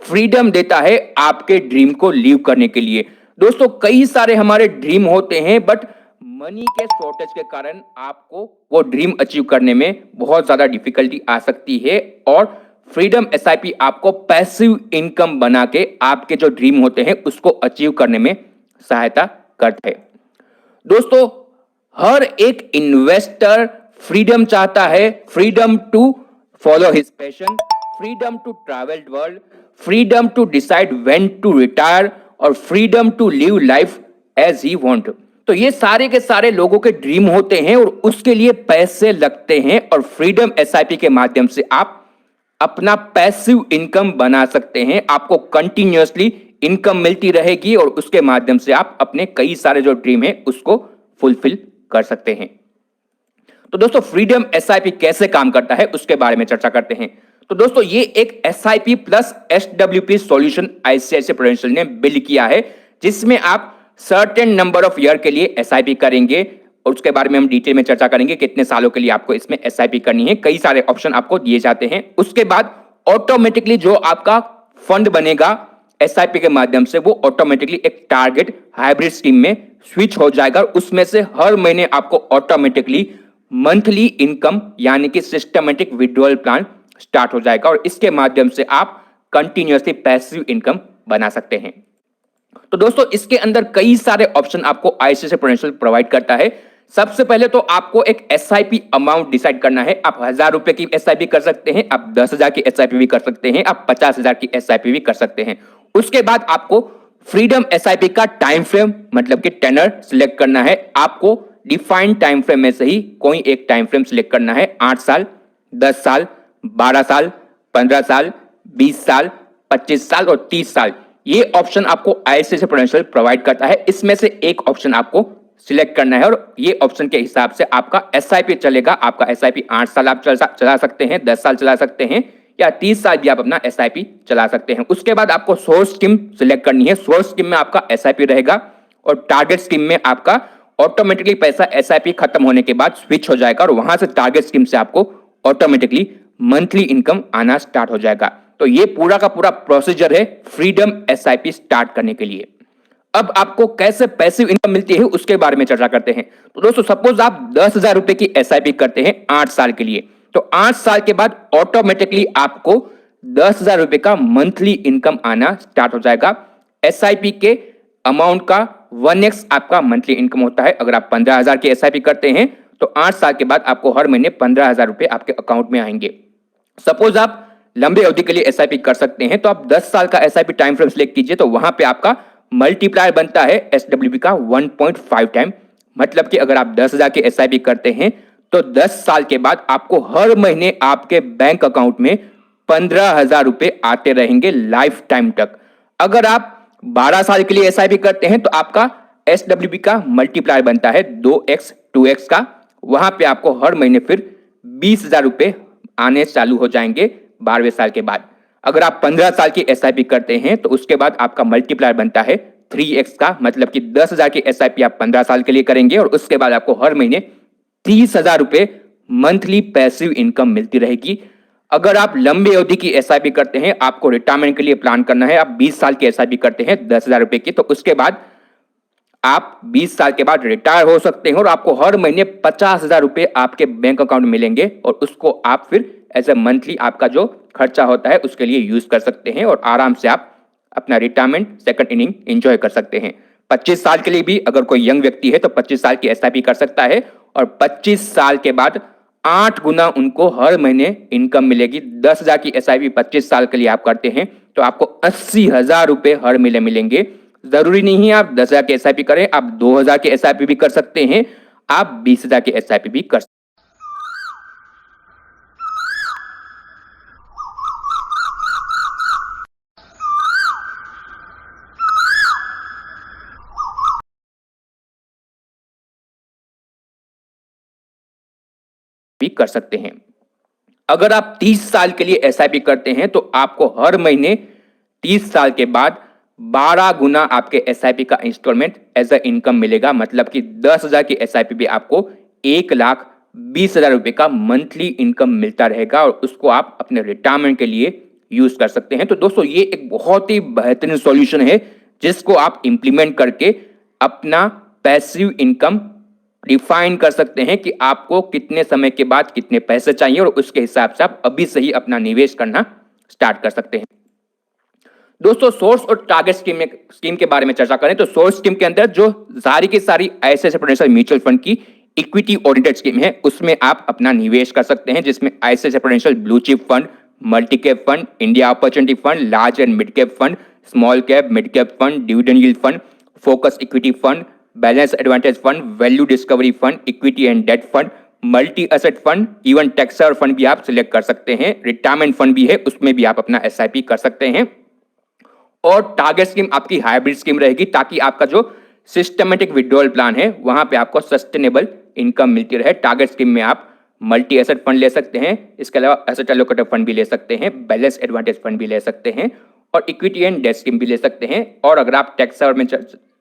Freedom देता है आपके ड्रीम को लीव करने के लिए। दोस्तों कई सारे हमारे ड्रीम होते हैं बट मनी के शॉर्टेज के कारण आपको वो ड्रीम अचीव करने में बहुत ज्यादा डिफिकल्टी आ सकती है और फ्रीडम एसआईपी आपको पैसिव इनकम बना के आपके जो ड्रीम होते हैं उसको अचीव करने में सहायता करता है। दोस्तों हर एक इन्वेस्टर फ्रीडम चाहता है, freedom to follow his passion, freedom to travel world, freedom to decide when to retire और freedom to live life as he want. तो ये सारे के सारे लोगों के ड्रीम होते हैं और उसके लिए पैसे लगते हैं और फ्रीडम एसआईपी के माध्यम से आप अपना पैसिव इनकम बना सकते हैं। आपको कंटिन्यूअसली इनकम मिलती रहेगी और उसके माध्यम से आप अपने कई सारे जो ड्रीम है उसको फुलफिल कर सकते हैं। तो दोस्तों फ्रीडम एसआईपी कैसे काम करता है उसके बारे में चर्चा करते हैं। तो दोस्तों ये एक SIP plus SWP solution ICICI prudential ने बिल्ड किया है जिसमें आप सर्टेन नंबर ऑफ ईयर के लिए एसआईपी करेंगे और उसके बारे में हम डिटेल में चर्चा करेंगे कितने सालों के लिए आपको इसमें एसआईपी करनी है। कई सारे ऑप्शन आपको दिए जाते हैं। उसके बाद ऑटोमेटिकली जो आपका फंड बनेगा एसआईपी के माध्यम से वो ऑटोमेटिकली एक टारगेट हाइब्रिड स्कीम में स्विच हो जाएगा। उसमें से हर महीने आपको ऑटोमेटिकली मंथली इनकम यानी कि सिस्टमेटिक विड्रॉल प्लान स्टार्ट हो जाएगा और इसके माध्यम से आप कंटिन्यूअसली पैसिव इनकम बना सकते हैं। तो दोस्तों इसके अंदर कई सारे ऑप्शन आपको आईसीआईसीआई प्रूडेंशियल प्रोवाइड करता है। सबसे पहले तो आपको एक एसआईपी अमाउंट डिसाइड करना है। आप 1000 रुपए की एसआईपी कर सकते हैं, आप 10,000 की एसआईपी भी कर सकते हैं, आप 50,000 की एसआईपी भी कर सकते हैं। उसके बाद आपको फ्रीडम एसआईपी का टाइम फ्रेम मतलब कि टेनर सिलेक्ट करना है। आपको डिफाइंड टाइम फ्रेम में से ही कोई एक टाइम फ्रेम सिलेक्ट करना है। 8 साल, 10 साल, 12 साल, 15 साल, 20 साल, 25 साल और 30 साल। ये ऑप्शन आपको आईसीआईसीआई प्रूडेंशियल प्रोवाइड करता है। इसमें से एक ऑप्शन आपको सिलेक्ट करना है और ये ऑप्शन के हिसाब से आपका एसआईपी चलेगा। आपका एसआईपी 8 साल आप चला सकते हैं, 10 साल चला सकते हैं या 30 साल भी आप अपना एसआईपी चला सकते हैं। उसके बाद आपको सोर्स स्कीम सिलेक्ट करनी है। सोर्स स्कीम में आपका एसआईपी रहेगा और टारगेट स्कीम में आपका ऑटोमेटिकली पैसा एसआईपी खत्म होने के बाद स्विच हो जाएगा और वहां से टारगेट स्कीम से आपको ऑटोमेटिकली मंथली इनकम आना स्टार्ट हो जाएगा। तो ये पूरा का पूरा प्रोसीजर है फ्रीडम एसआईपी स्टार्ट करने के लिए। अब आपको कैसे पैसिव इनकम मिलती है उसके बारे में चर्चा करते हैं। तो दोस्तों सपोज आप 10,000 रुपए की एसआईपी करते हैं 8 साल के लिए, तो 8 साल के बाद ऑटोमेटिकली आपको 10,000 रुपए का मंथली इनकम आना स्टार्ट हो जाएगा। एसआईपी के अमाउंट का 1x आपका मंथली इनकम होता है। अगर आप 15,000 की एसआईपी करते हैं तो 8 साल के बाद आपको हर महीने 15,000 रुपए आपके अकाउंट में आएंगे। सपोज आप लंबे अवधि के लिए एसआईपी कर सकते हैं तो आप 10 साल का एसआईपी टाइम फ्रेम सिलेक्ट कीजिए तो वहां पे आपका मल्टीप्लायर बनता है एसडब्ल्यूपी का 1.5 टाइम। मतलब कि अगर आप 10,000 की एसआईपी करते हैं तो 10 साल के बाद आपको हर महीने आपके बैंक अकाउंट में 15,000 रुपए आते रहेंगे लाइफ टाइम तक। अगर आप 12 साल के लिए एसआईपी करते हैं तो आपका एसडब्ल्यूपी का मल्टीप्लायर बनता है 2x 2x का। वहां पे आपको हर महीने फिर 20,000 रुपए आने चालू हो जाएंगे 12वें साल के बाद। अगर आप 15 साल की एसआईपी करते हैं तो उसके बाद आपका मल्टीप्लायर बनता है 3x का। मतलब कि 10,000 की एसआईपी आप 15 साल के लिए करेंगे और उसके बाद आपको हर महीने 30,000 रुपए मंथली पैसिव इनकम मिलती रहेगी। अगर आप लंबी अवधि की एसआईपी करते हैं, आपको रिटायरमेंट के लिए प्लान करना है, आप 20 साल की एसआईपी करते हैं 10,000 रुपए की, तो उसके बाद आप 20 साल के बाद रिटायर हो सकते हैं और आपको हर महीने 50,000 रुपए आपके बैंक अकाउंट में मिलेंगे और उसको आप फिर एज ए मंथली आपका जो खर्चा होता है उसके लिए यूज कर सकते हैं और आराम से आप अपना रिटायरमेंट सेकंड इनिंग एंजॉय कर सकते हैं। 25 साल के लिए भी अगर कोई यंग व्यक्ति है तो 25 साल की एसआईपी कर सकता है और 25 साल के बाद 8 गुना उनको हर महीने इनकम मिलेगी। 10,000 की एसआईपी 25 साल के लिए आप करते हैं तो आपको 80,000 रुपए हर महीने मिलेंगे। जरूरी नहीं है आप 10,000 की एसआईपी करें, आप 2,000 की एसआईपी भी कर सकते हैं, आप 20,000 की एसआईपी भी कर सकते हैं। अगर आप 30 साल के लिए एसआईपी करते हैं तो आपको हर महीने 30 साल के बाद 12 गुना आपके एसआईपी का इंस्टॉलमेंट एज अ इनकम मिलेगा। मतलब कि 10,000 की एसआईपी भी आपको 1,20,000 रुपए का मंथली इनकम मिलता रहेगा और उसको आप अपने रिटायरमेंट के लिए यूज कर सकते हैं। तो दोस्तों ये एक बहुत ही बेहतरीन सॉल्यूशन है जिसको आप इंप्लीमेंट करके अपना पैसिव इनकम डिफाइन कर सकते हैं कि आपको कितने समय के बाद कितने पैसे चाहिए और उसके हिसाब से आप अभी से ही अपना निवेश करना स्टार्ट कर सकते हैं। दोस्तों सोर्स और टारगेट स्कीम के बारे में चर्चा करें तो सोर्स स्कीम के अंदर जो सारी की सारी ICICI प्रूडेंशियल म्यूचुअल फंड की इक्विटी ओरिएंटेड स्कीम है उसमें आप अपना निवेश कर सकते हैं, जिसमें ICICI Prudential blue chip fund, multi cap fund, India opportunity fund, large and mid cap fund, small cap mid cap fund, dividend yield fund, focus equity fund, balance advantage fund, value discovery fund, equity and debt fund, multi asset fund, even tax saver fund भी आप select कर सकते हैं। Retirement fund भी है, उसमें भी आप अपना SIP कर सकते हैं। और टारगेट स्कीम आपकी हाइब्रिड स्कीम रहेगी ताकि आपका जो सिस्टमेटिक विड्रॉल प्लान है वहां पे आपको सस्टेनेबल इनकम मिलती रहे। टारगेट स्कीम में आप मल्टी एसेट फंड ले सकते हैं, इसके अलावा एसेट एलोकेटेड फंड भी ले सकते हैं, बैलेंस एडवांटेज फंड भी ले सकते हैं और इक्विटी एंड डेट स्कीम भी ले सकते हैं। और अगर आप टैक्स में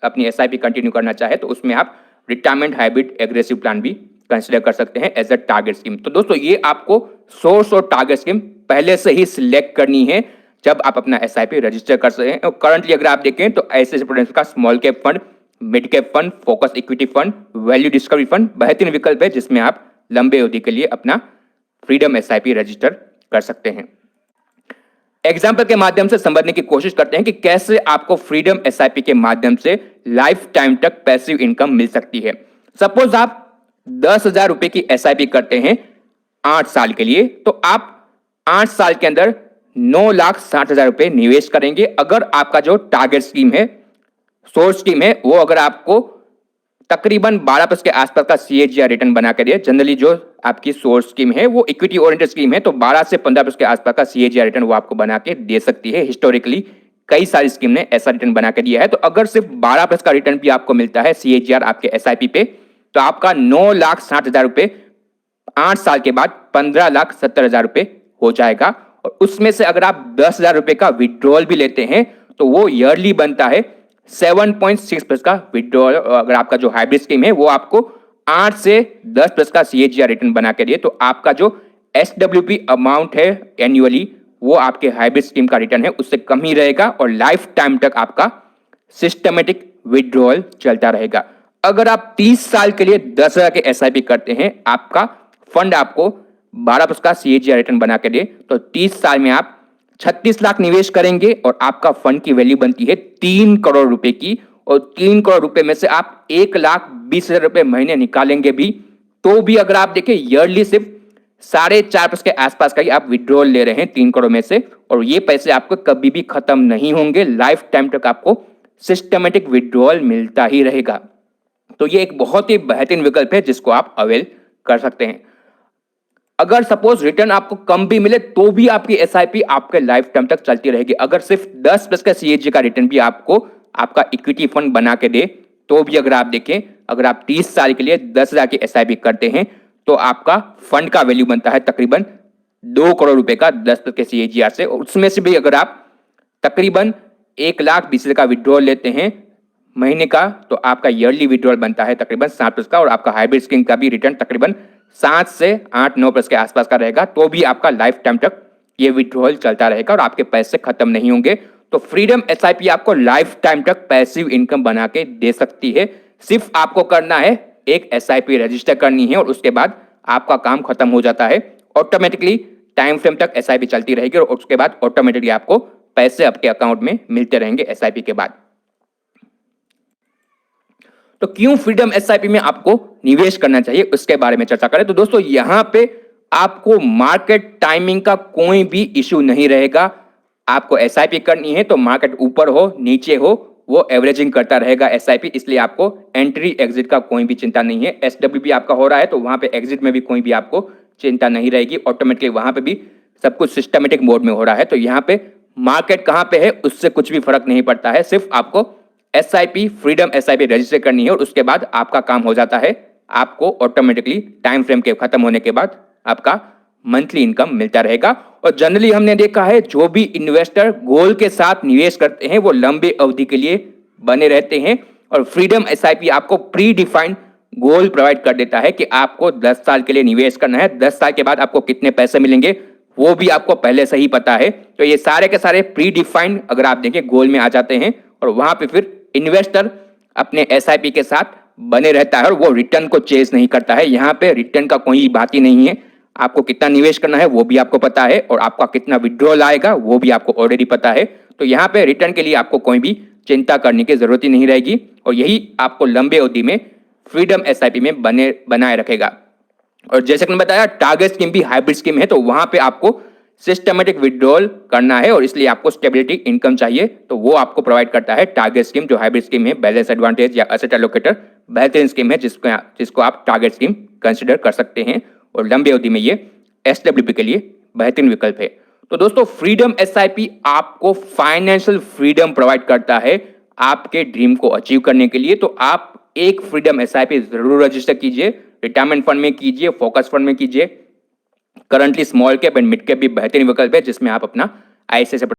अपनी SIP कंटिन्यू करना चाहे तो उसमें आप रिटायरमेंट हाइब्रिड एग्रेसिव प्लान भी कंसिडर कर सकते हैं एज अ टारगेट स्कीम। तो दोस्तों ये आपको सोर्स और टारगेट स्कीम पहले से ही सिलेक्ट करनी है जब आप अपना SIP रजिस्टर कर सकते हैं। करंटली अगर आप देखें तो ICICI प्रूडेंशियल का small cap fund, mid cap fund, focus equity fund, value discovery fund बेहतरीन विकल्प है जिसमें आप लंबे अवधि के लिए अपना फ्रीडम SIP रजिस्टर कर सकते हैं। एग्जाम्पल के माध्यम से समझने की कोशिश करते हैं कि कैसे आपको फ्रीडम SIP के माध्यम से लाइफ टाइम तक पैसिव इनकम मिल सकती है। सपोज आप 10,000 रुपए की SIP करते हैं 8 साल के लिए, तो आप 8 साल के अंदर 9,60,000 रुपए निवेश करेंगे। अगर आपका जो टारगेट स्कीम है, सोर्स स्कीम है, वो अगर आपको तकरीबन 12% के आसपास का CAGR रिटर्न बना के दे, जनरली जो आपकी सोर्स स्कीम है वो इक्विटी ओरिएंटेड स्कीम है तो 12 से 15% के आसपास का CAGR रिटर्न वो आपको बना के दे सकती है। हिस्टोरिकली कई सारी स्कीम ने ऐसा रिटर्न बना के दिया है। तो अगर सिर्फ 12% का रिटर्न भी आपको मिलता है CAGR आपके SIP पे, तो आपका 9,60,000 रुपए 8 साल के बाद 15,70,000 रुपए हो जाएगा। और उसमें से अगर आप 10,000 रुपए का विड्रॉल भी लेते हैं तो वो ईयरली बनता है 7.6% का विड्रॉल। अगर आपका जो हाइब्रिड स्कीम है वो आपको 8 से 10% का CAGR रिटर्न बना के दिए तो आपका जो SWP अमाउंट है एनुअली वो आपके हाइब्रिड स्कीम का रिटर्न है उससे कम ही रहेगा और लाइफ टाइम तक आपका सिस्टमेटिक विड्रॉल चलता रहेगा। अगर आप 30 साल के लिए 10,000 के SIP करते हैं, आपका फंड आपको 12% का CAGR रिटर्न बना के दे तो 30 साल में आप 36 लाख निवेश करेंगे और आपका फंड की वैल्यू बनती है 3 करोड़ रुपए की। और 3 करोड़ रुपए में से आप 1,20,000 रुपए महीने निकालेंगे भी तो भी अगर आप देखें ईयरली सिर्फ 4.5% के आसपास का ही आप विड्रॉल ले रहे हैं 3 करोड़ में से, और ये पैसे आपको कभी भी खत्म नहीं होंगे, लाइफ टाइम तक आपको सिस्टमेटिक विड्रॉल मिलता ही रहेगा। तो ये एक बहुत ही बेहतरीन विकल्प है जिसको आप अवेल कर सकते हैं। अगर सपोज रिटर्न आपको कम भी मिले तो भी आपकी SIP आपके लाइफ टाइम तक चलती रहेगी। अगर सिर्फ 10% का CAGR का रिटर्न भी आपको आपका इक्विटी फंड बना के दे तो भी अगर आप देखें, अगर आप 30 साल के लिए 10,000 की SIP करते हैं तो आपका फंड का वैल्यू बनता है तकरीबन 2 करोड़ रुपए का 10% के CAGR से। उसमें से भी अगर आप तकरीबन 1,20,000 का विड्रॉल लेते हैं महीने का तो आपका ईयरली विड्रॉल बनता है तकरीबन 7% का और आपका हाइब्रिड स्कीम का भी रिटर्न तकरीबन 7 से 8-9% के आसपास का रहेगा। तो भी आपका लाइफ टाइम तक ये विड्रॉल चलता रहेगा और आपके पैसे खत्म नहीं होंगे। तो फ्रीडम SIP आपको लाइफ टाइम तक पैसिव इनकम बना के दे सकती है। सिर्फ आपको करना है एक SIP रजिस्टर करनी है और उसके बाद आपका काम खत्म हो जाता है। ऑटोमेटिकली टाइम फ्रेम तक SIP चलती रहेगी और उसके बाद ऑटोमेटिकली आपको पैसे आपके अकाउंट में मिलते रहेंगे SIP के बाद। तो क्यों फ्रीडम SIP में आपको निवेश करना चाहिए उसके बारे में चर्चा करें। तो दोस्तों यहां पे आपको मार्केट टाइमिंग का कोई भी इशू नहीं रहेगा। आपको SIP करनी है तो मार्केट ऊपर हो नीचे हो वो एवरेजिंग करता रहेगा SIP, इसलिए आपको एंट्री एग्जिट का कोई भी चिंता नहीं है। SWP आपका हो रहा है तो वहां पे एग्जिट में भी कोई भी आपको चिंता नहीं रहेगी, ऑटोमेटिकली वहां पे भी सब कुछ सिस्टमेटिक मोड में हो रहा है। तो यहाँ पे मार्केट कहां पे है उससे कुछ भी फर्क नहीं पड़ता है। सिर्फ आपको SIP फ्रीडम SIP रजिस्टर करनी है और उसके बाद आपका काम हो जाता है। आपको ऑटोमेटिकली टाइम फ्रेम के खत्म होने के बाद आपका मंथली इनकम मिलता रहेगा। और जनरली हमने देखा है जो भी इन्वेस्टर गोल के साथ निवेश करते हैं वो लंबे अवधि के लिए बने रहते हैं और फ्रीडम SIP आपको प्री डिफाइंड गोल प्रोवाइड कर देता है कि आपको 10 साल के लिए निवेश करना है, 10 साल के बाद आपको कितने पैसे मिलेंगे वो भी आपको पहले से ही पता है। तो ये सारे के सारे प्री डिफाइंड अगर आप देखें गोल में आ जाते हैं और वहां पे फिर इन्वेस्टर अपने एसआईपी के साथ बने रहता है और वो रिटर्न को चेज नहीं करता है। यहाँ पे रिटर्न का कोई बात ही नहीं है। आपको कितना निवेश करना है वो भी आपको पता है और आपका कितना विड्रॉल आएगा वो भी आपको ऑलरेडी पता है। तो यहाँ पे रिटर्न के लिए आपको कोई भी चिंता करने की जरूरत ही नहीं रहेगी और यही आपको लंबे अवधि में फ्रीडम एसआईपी में बनाए रखेगा। और जैसे कि मैंने बताया टारगेट स्कीम भी हाइब्रिड स्कीम है, तो वहां पे आपको सिस्टमेटिक विड्रॉल करना है और इसलिए आपको स्टेबिलिटी इनकम चाहिए, तो वो आपको प्रोवाइड करता है टारगेट स्कीम, जो हाइब्रिड स्कीम है, बैलेंस एडवांटेज या एसेट एलोकेटर बेहतरीन स्कीम है जिसको आप टारगेट स्कीम कंसिडर कर सकते हैं और लंबी अवधि में ये एसडब्ल्यूपी के लिए बेहतरीन विकल्प है। तो दोस्तों फ्रीडम एसआईपी आपको फाइनेंशियल फ्रीडम प्रोवाइड करता है आपके ड्रीम को अचीव करने के लिए। तो आप एक फ्रीडम एसआईपी जरूर रजिस्टर कीजिए, रिटायरमेंट फंड में कीजिए, फोकस फंड में कीजिए। Currently small cap and mid cap भी बेहतरीन विकल्प है जिसमें आप अपना आईसीआईसीआई